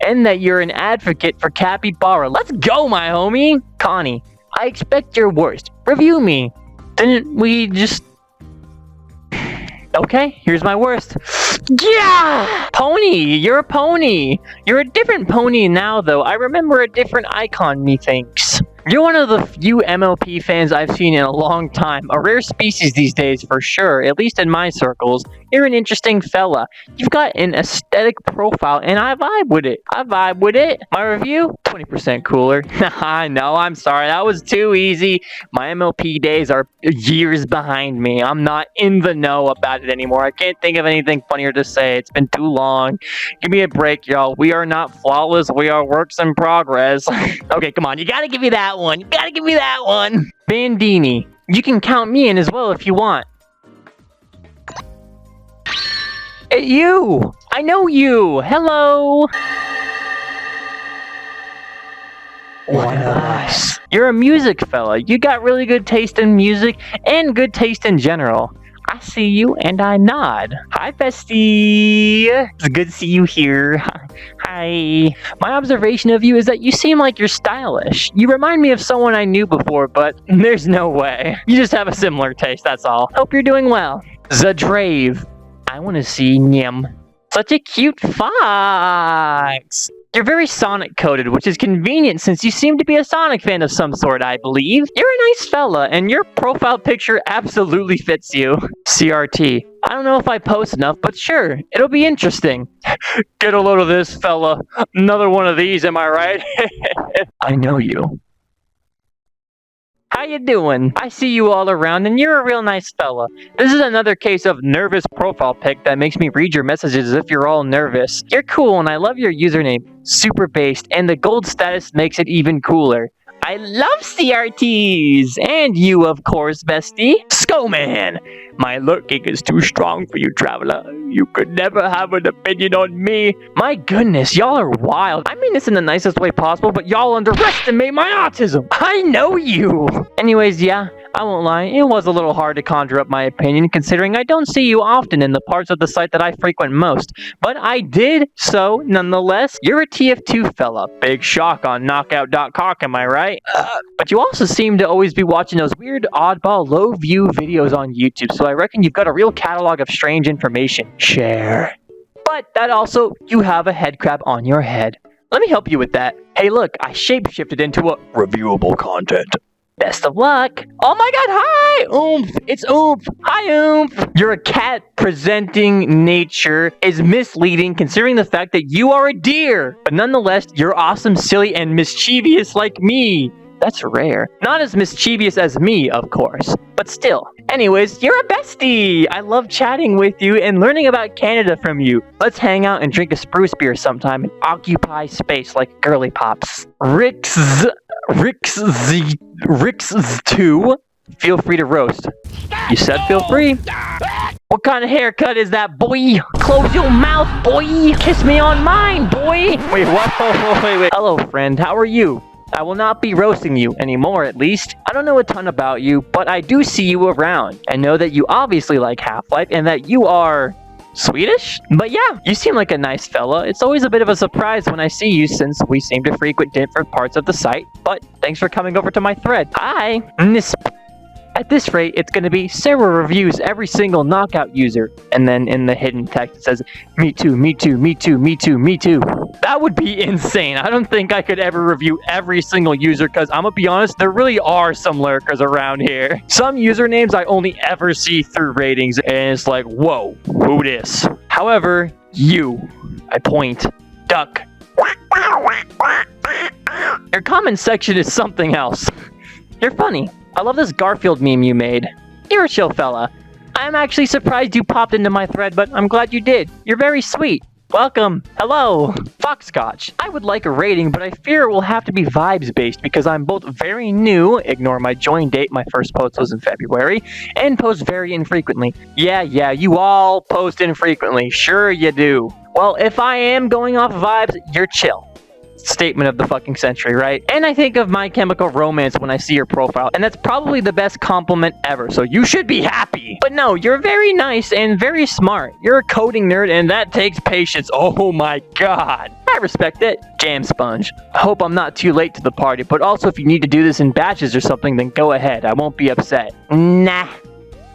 And that you're an advocate for capybara. Let's go, my homie! Connie, I expect your worst. Review me. Didn't we just... Okay, here's my worst. Yeah! Pony! You're a pony! You're a different pony now, though. I remember a different icon, methinks. You're one of the few MLP fans I've seen in a long time. A rare species these days, for sure, at least in my circles. You're an interesting fella. You've got an aesthetic profile, and I vibe with it. My review? 20% cooler. I know, I'm sorry. That was too easy. My MLP days are years behind me. I'm not in the know about it anymore. I can't think of anything funnier to say. It's been too long. Give me a break, y'all. We are not flawless. We are works in progress. Okay, come on. You gotta give me that one. Bandini. You can count me in as well if you want. You! I know you! Hello! One of us. You're a music fella. You got really good taste in music and good taste in general. I see you and I nod. Hi, bestie. It's good to see you here. Hi. My observation of you is that you seem like you're stylish. You remind me of someone I knew before, but there's no way. You just have a similar taste, that's all. Hope you're doing well. Zadrave. I want to see Nym. Such a cute fox. You're very Sonic-coded, which is convenient since you seem to be a Sonic fan of some sort, I believe. You're a nice fella, and your profile picture absolutely fits you. CRT. I don't know if I post enough, but sure, it'll be interesting. Get a load of this, fella. Another one of these, am I right? I know you. How you doing? I see you all around, and you're a real nice fella. This is another case of nervous profile pic that makes me read your messages as if you're all nervous. You're cool, and I love your username. Super based, and the gold status makes it even cooler. I love CRTs! And you, of course, bestie. Scoman! My lurking is too strong for you, traveler. You could never have an opinion on me. My goodness, y'all are wild. I mean this in the nicest way possible, but y'all underestimate my autism. I know you! Anyways, yeah, I won't lie. It was a little hard to conjure up my opinion, considering I don't see you often in the parts of the site that I frequent most. But I did, so nonetheless, you're a TF2 fella. Big shock on knockout.cock, am I right? But you also seem to always be watching those weird, oddball, low-view videos on YouTube, so I reckon you've got a real catalog of strange information. Share. But that also, you have a head crab on your head. Let me help you with that. Hey look, I shapeshifted into a reviewable content. Best of luck. Oh my god, hi! Oomph! It's Oomph! Hi, Oomph! You're a cat presenting nature is misleading considering the fact that you are a deer. But nonetheless, you're awesome, silly, and mischievous like me. That's rare. Not as mischievous as me, of course, but still. Anyways, you're a bestie! I love chatting with you and learning about Canada from you. Let's hang out and drink a spruce beer sometime and occupy space like girly pops. Rix2, feel free to roast. You said feel free. What kind of haircut is that, boy? Close your mouth, boy! Kiss me on mine, boy! Wait, what? Wait. Hello, friend, how are you? I will not be roasting you anymore, at least. I don't know a ton about you, but I do see you around. I know that you obviously like Half-Life and that you are Swedish? But yeah, you seem like a nice fella. It's always a bit of a surprise when I see you since we seem to frequent different parts of the site. But thanks for coming over to my thread. Hi, At this rate, it's going to be Sarah reviews every single knockout user. And then in the hidden text, it says, me too, me too, me too, me too, me too. That would be insane. I don't think I could ever review every single user because I'm going to be honest, there really are some lurkers around here. Some usernames I only ever see through ratings and it's like, whoa, who dis? However, you, I point, duck. Your comment section is something else. You're funny. I love this Garfield meme you made. You're a chill fella. I'm actually surprised you popped into my thread, but I'm glad you did. You're very sweet. Welcome. Hello. Foxscotch. I would like a rating, but I fear it will have to be vibes-based because I'm both very new, ignore my join date, my first post was in February, and post very infrequently. Yeah, you all post infrequently. Sure you do. Well, if I am going off vibes, you're chill. Statement of the fucking century, right? And I think of My Chemical Romance when I see your profile, and that's probably the best compliment ever, so you should be happy. But no, you're very nice and very smart. You're a coding nerd, and that takes patience. Oh my god. I respect it. Jam Sponge. I hope I'm not too late to the party, but also if you need to do this in batches or something, then go ahead. I won't be upset. Nah.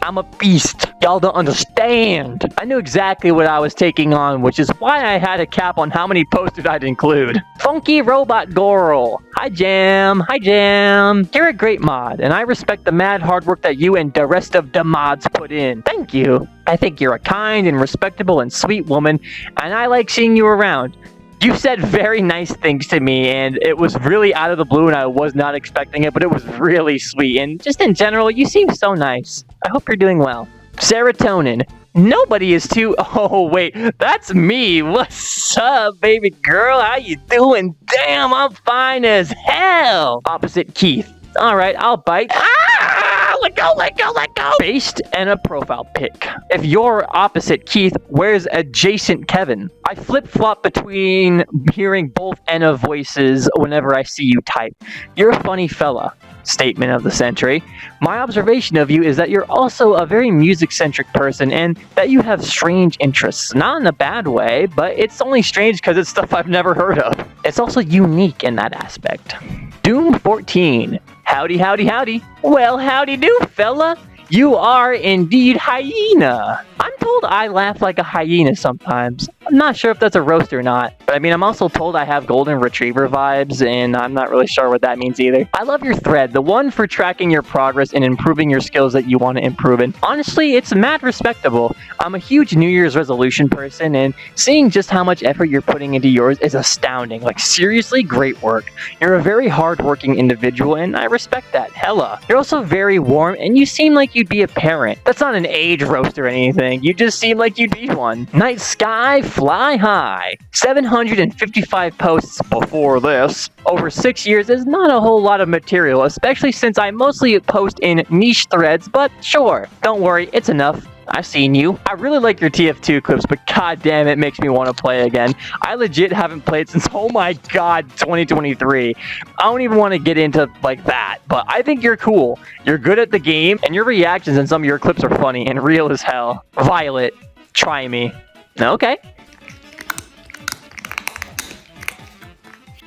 I'm a beast. Y'all don't understand. I knew exactly what I was taking on, which is why I had a cap on how many posters I'd include. Funky Robot Girl. Hi, Jam. Hi, Jam. You're a great mod, and I respect the mad hard work that you and the rest of the mods put in. Thank you. I think you're a kind and respectable and sweet woman, and I like seeing you around. You said very nice things to me, and it was really out of the blue, and I was not expecting it, but it was really sweet. And just in general, you seem so nice. I hope you're doing well. Serotonin. Nobody is too... Oh, wait. That's me. What's up, baby girl? How you doing? Damn, I'm fine as hell. Opposite Keith. All right, I'll bite. Ah! Let go, let go, let go! Based and a profile pic. If you're opposite Keith, where's adjacent Kevin? I flip-flop between hearing both Enna voices whenever I see you type. You're a funny fella. Statement of the century. My observation of you is that you're also a very music-centric person and that you have strange interests. Not in a bad way, but it's only strange because it's stuff I've never heard of. It's also unique in that aspect. Doom 14. Howdy, howdy, howdy. Well, howdy do, fella. You are indeed hyena. I'm told I laugh like a hyena sometimes. I'm not sure if that's a roast or not. But I mean, I'm also told I have golden retriever vibes, and I'm not really sure what that means either. I love your thread, the one for tracking your progress and improving your skills that you want to improve in. Honestly, it's mad respectable. I'm a huge New Year's resolution person, and seeing just how much effort you're putting into yours is astounding. Like, seriously, great work. You're a very hardworking individual, and I respect that. Hella. You're also very warm, and you seem like you'd be a parent. That's not an age roast or anything. You just seem like you'd be one. Night sky, fly high. 755 posts before this. Over 6 years is not a whole lot of material, especially since I mostly post in niche threads, but sure. Don't worry, it's enough. I've seen you. I really like your TF2 clips, but goddamn, it makes me want to play again. I legit haven't played since, oh my god, 2023. I don't even want to get into, like, that, but I think you're cool. You're good at the game, and your reactions in some of your clips are funny and real as hell. Violet, try me. Okay.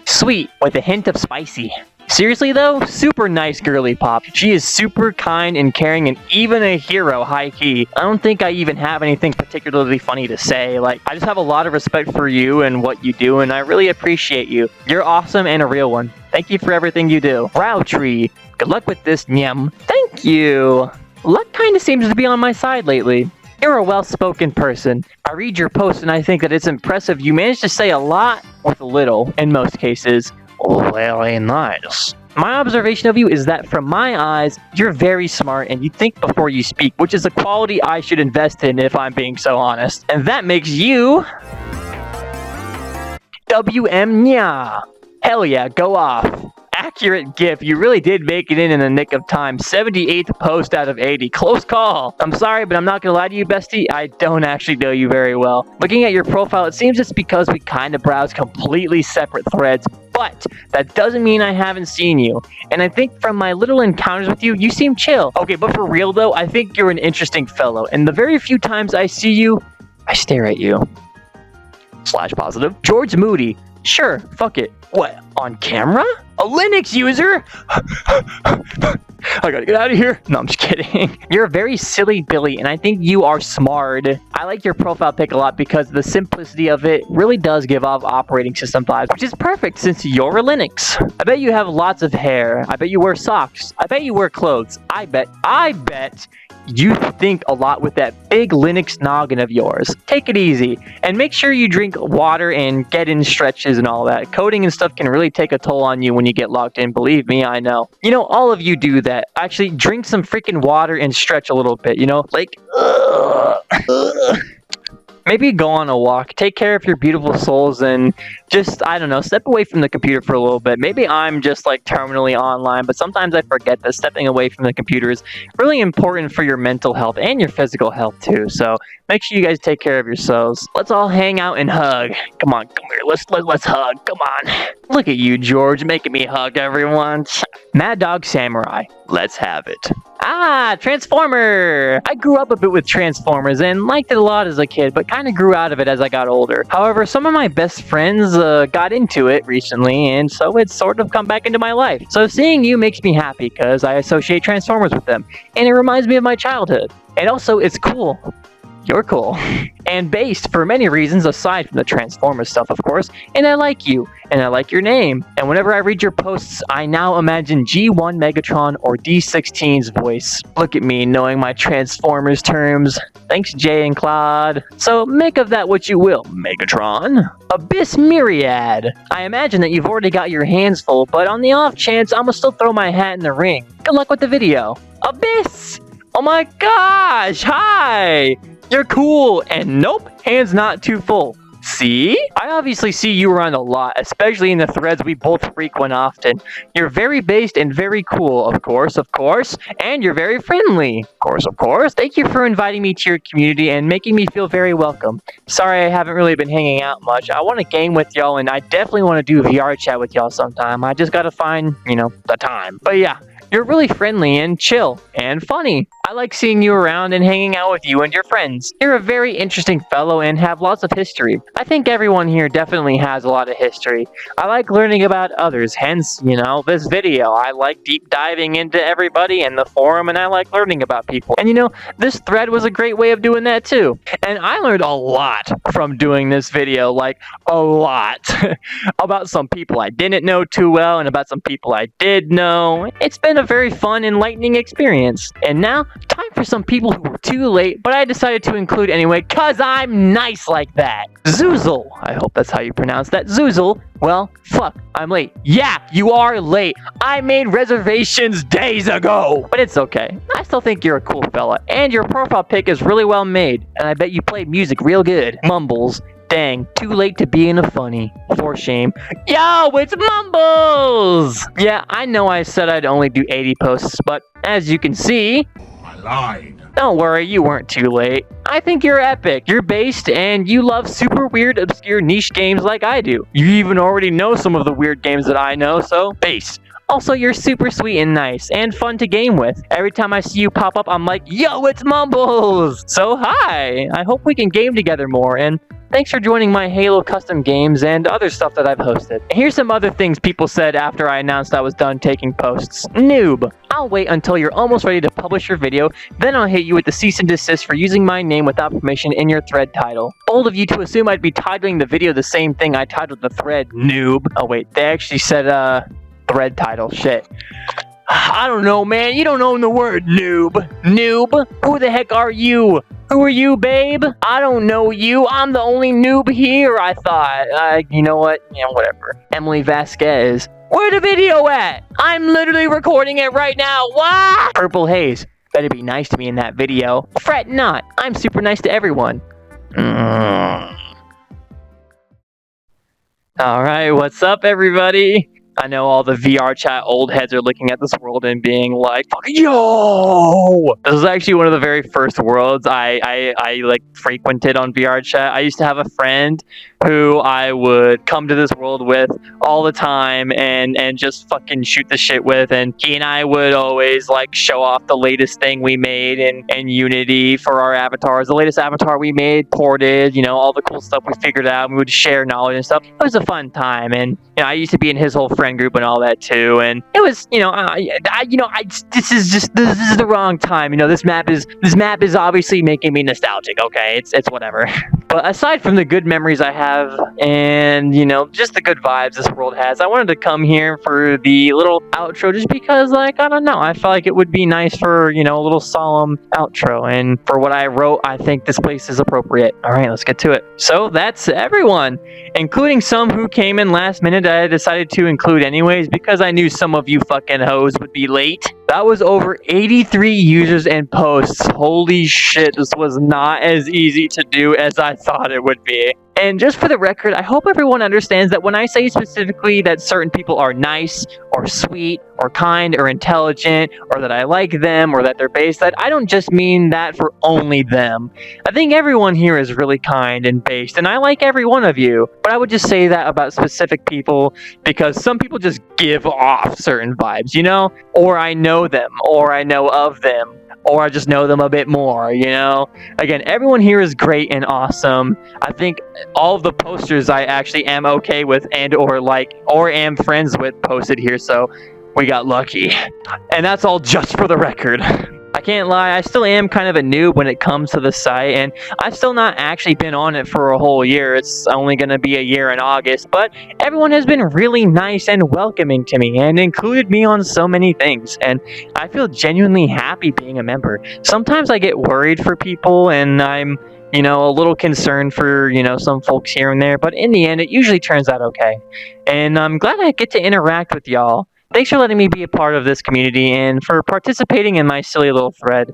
Sweet, with a hint of spicy. Seriously though, super nice girly pop. She is super kind and caring and even a hero, high-key. I don't think I even have anything particularly funny to say. Like, I just have a lot of respect for you and what you do, and I really appreciate you. You're awesome and a real one. Thank you for everything you do. Rowtree, good luck with this, nyam. Thank you. Luck kind of seems to be on my side lately. You're a well-spoken person. I read your posts and I think that it's impressive. You manage to say a lot with a little, in most cases. Oh, very nice. My observation of you is that from my eyes, you're very smart and you think before you speak, which is a quality I should invest in if I'm being so honest. And that makes you... WM Nya. Hell yeah, go off. Accurate GIF. You really did make it in the nick of time. 78th post out of 80. Close call. I'm sorry, but I'm not gonna lie to you, bestie. I don't actually know you very well. Looking at your profile, it seems it's because we kind of browse completely separate threads, but that doesn't mean I haven't seen you. And I think from my little encounters with you, you seem chill. Okay, but for real though, I think you're an interesting fellow. And the very few times I see you, I stare at you. /positive. George Moody. Sure, fuck it. What, on camera? A Linux user? I gotta get out of here. No, I'm just kidding. You're a very silly Billy, and I think you are smart. I like your profile pic a lot because the simplicity of it really does give off operating system vibes, which is perfect since you're a Linux. I bet you have lots of hair. I bet you wear socks. I bet you wear clothes. I bet you think a lot with that big Linux noggin of yours. Take it easy, and make sure you drink water and get in stretches and all that. Coding and stuff can really take a toll on you when you get locked in, believe me, I know. You know, all of you do that. Actually, drink some freaking water and stretch a little bit, you know? Like, maybe go on a walk, take care of your beautiful souls, and just, I don't know, step away from the computer for a little bit. Maybe I'm just like terminally online, but sometimes I forget that stepping away from the computer is really important for your mental health and your physical health too. So make sure you guys take care of yourselves. Let's all hang out and hug. Come on, come here. Let's hug. Come on. Look at you, George, making me hug everyone. Mad Dog Samurai. Let's have it. Ah, Transformer! I grew up a bit with Transformers and liked it a lot as a kid, but kind of grew out of it as I got older. However, some of my best friends got into it recently, and so it's sort of come back into my life. So seeing you makes me happy, because I associate Transformers with them, and it reminds me of my childhood. And also, it's cool. You're cool. And based for many reasons aside from the Transformers stuff, of course. And I like you. And I like your name. And whenever I read your posts, I now imagine G1 Megatron or D16's voice. Look at me knowing my Transformers terms. Thanks, Jay and Claude. So make of that what you will, Megatron. Abyss Myriad. I imagine that you've already got your hands full, but on the off chance, I'm gonna still throw my hat in the ring. Good luck with the video. Abyss! Oh my gosh! Hi! You're cool, and nope, hands not too full. See? I obviously see you around a lot, especially in the threads we both frequent often. You're very based and very cool, of course, and you're very friendly. Of course. Thank you for inviting me to your community and making me feel very welcome. Sorry I haven't really been hanging out much. I want to game with y'all, and I definitely want to do VR chat with y'all sometime. I just gotta find, the time. But yeah. You're really friendly and chill and funny. I like seeing you around and hanging out with you and your friends. You're a very interesting fellow and have lots of history. I think everyone here definitely has a lot of history. I like learning about others, hence, this video. I like deep diving into everybody in the forum, and I like learning about people. And this thread was a great way of doing that too. And I learned a lot from doing this video, like a lot. About some people I didn't know too well and about some people I did know. It's been a very fun, enlightening experience. And now, time for some people who were too late, but I decided to include anyway, cause I'm nice like that. Zoozle, I hope that's how you pronounce that. Zoozle, well, fuck, I'm late. Yeah, you are late. I made reservations days ago. But it's okay. I still think you're a cool fella, and your profile pic is really well made, and I bet you play music real good. Mumbles. Dang, too late to be in a funny. For shame. Yo, it's Mumbles! Yeah, I know I said I'd only do 80 posts, but as you can see... I lied. Don't worry, you weren't too late. I think you're epic. You're based, and you love super weird, obscure niche games like I do. You even already know some of the weird games that I know, so based. Also, you're super sweet and nice, and fun to game with. Every time I see you pop up, I'm like, yo, it's Mumbles! So hi! I hope we can game together more, and thanks for joining my Halo custom games and other stuff that I've hosted. And here's some other things people said after I announced I was done taking posts. Noob. I'll wait until you're almost ready to publish your video, then I'll hit you with the cease and desist for using my name without permission in your thread title. Bold of you to assume I'd be titling the video the same thing I titled the thread, noob. Oh wait, they actually said, thread title. Shit. I don't know, man. You don't own the word noob. Noob? Who the heck are you? Who are you, babe? I don't know you. I'm the only noob here, I thought. You know what? Yeah, whatever. Emily Vasquez. Where the video at? I'm literally recording it right now. What? Purple Haze. Better be nice to me in that video. Fret not. I'm super nice to everyone. Alright, what's up, everybody? I know all the VR chat old heads are looking at this world and being like, yo! This was actually one of the very first worlds I like frequented on VR chat. I used to have a friend who I would come to this world with all the time and just fucking shoot the shit with, and he and I would always like show off the latest thing we made in Unity for our avatars. The latest avatar we made, ported, you know, all the cool stuff we figured out. We would share knowledge and stuff. It was a fun time, and you know, I used to be in his whole friend group and all that too, and it was, you know, this is the wrong time. You know, this map is obviously making me nostalgic. Okay, it's whatever. But aside from the good memories I have, and you know, just the good vibes this world has, I wanted to come here for the little outro, just because, like, I don't know, I felt like it would be nice for, you know, a little solemn outro, and for what I wrote, I think this place is appropriate. All right, let's get to it. So that's everyone, including some who came in last minute. I decided to include anyways because I knew some of you fucking hoes would be late. That was over 83 users and posts. Holy shit, this was not as easy to do as I thought it would be. And just for the record, I hope everyone understands that when I say specifically that certain people are nice, or sweet, or kind, or intelligent, or that I like them, or that they're based, that I don't just mean that for only them. I think everyone here is really kind and based, and I like every one of you. But I would just say that about specific people because some people just give off certain vibes, you know? Or I know them, or I know of them, or I just know them a bit more, you know? Again, everyone here is great and awesome. I think all of the posters I actually am okay with and or like, or am friends with posted here, so we got lucky. And that's all just for the record. I can't lie, I still am kind of a noob when it comes to the site, and I've still not actually been on it for a whole year. It's only going to be a year in August, but everyone has been really nice and welcoming to me and included me on so many things, and I feel genuinely happy being a member. Sometimes I get worried for people, and I'm, you know, a little concerned for, you know, some folks here and there, but in the end, it usually turns out okay. And I'm glad I get to interact with y'all. Thanks for letting me be a part of this community and for participating in my silly little thread.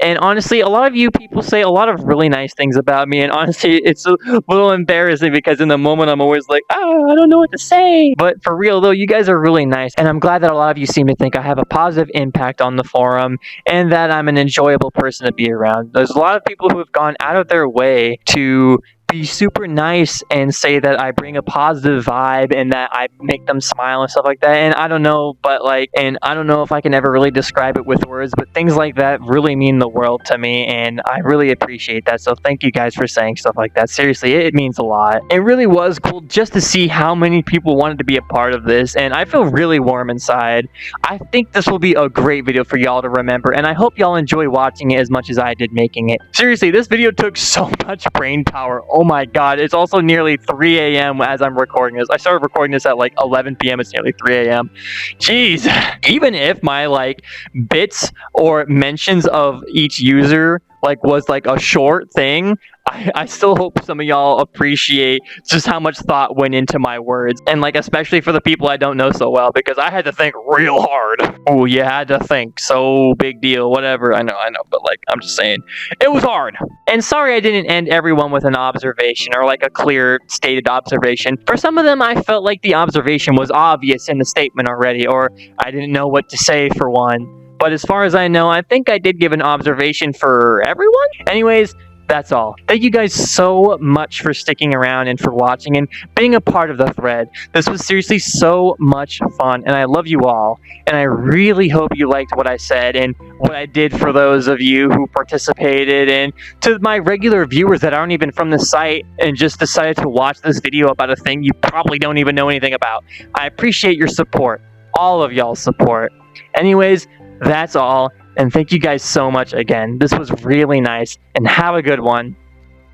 And honestly, a lot of you people say a lot of really nice things about me, and honestly, it's a little embarrassing because in the moment I'm always like, I don't know what to say. But for real though, you guys are really nice, and I'm glad that a lot of you seem to think I have a positive impact on the forum and that I'm an enjoyable person to be around. There's a lot of people who have gone out of their way to be super nice and say that I bring a positive vibe and that I make them smile and stuff like that. And I don't know, but like, and I don't know if I can ever really describe it with words, but things like that really mean the world to me, and I really appreciate that. So thank you guys for saying stuff like that. Seriously, it means a lot. It really was cool just to see how many people wanted to be a part of this, and I feel really warm inside. I think this will be a great video for y'all to remember, and I hope y'all enjoy watching it as much as I did making it. Seriously, this video took so much brain power. Oh my god, it's also nearly 3 a.m. as I'm recording this. I started recording this at like 11 p.m. It's nearly 3 a.m. Jeez. Even if my like bits or mentions of each user like was like a short thing, I still hope some of y'all appreciate just how much thought went into my words, and like especially for the people I don't know so well, because I had to think real hard. Oh, you had to think, so big deal, whatever. I know, but like I'm just saying, it was hard. And sorry I didn't end everyone with an observation or like a clear stated observation. For some of them, I felt like the observation was obvious in the statement already, or I didn't know what to say for one. But as far as I know, I think I did give an observation for everyone. Anyways, that's all. Thank you guys so much for sticking around and for watching and being a part of the thread. This was seriously so much fun, and I love you all. And I really hope you liked what I said and what I did for those of you who participated, and to my regular viewers that aren't even from the site and just decided to watch this video about a thing you probably don't even know anything about. I appreciate your support. All of y'all's support. Anyways, that's all. And thank you guys so much again. This was really nice, and have a good one.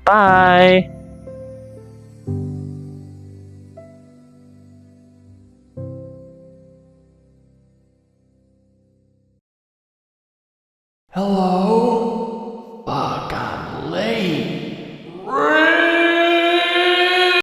Bye!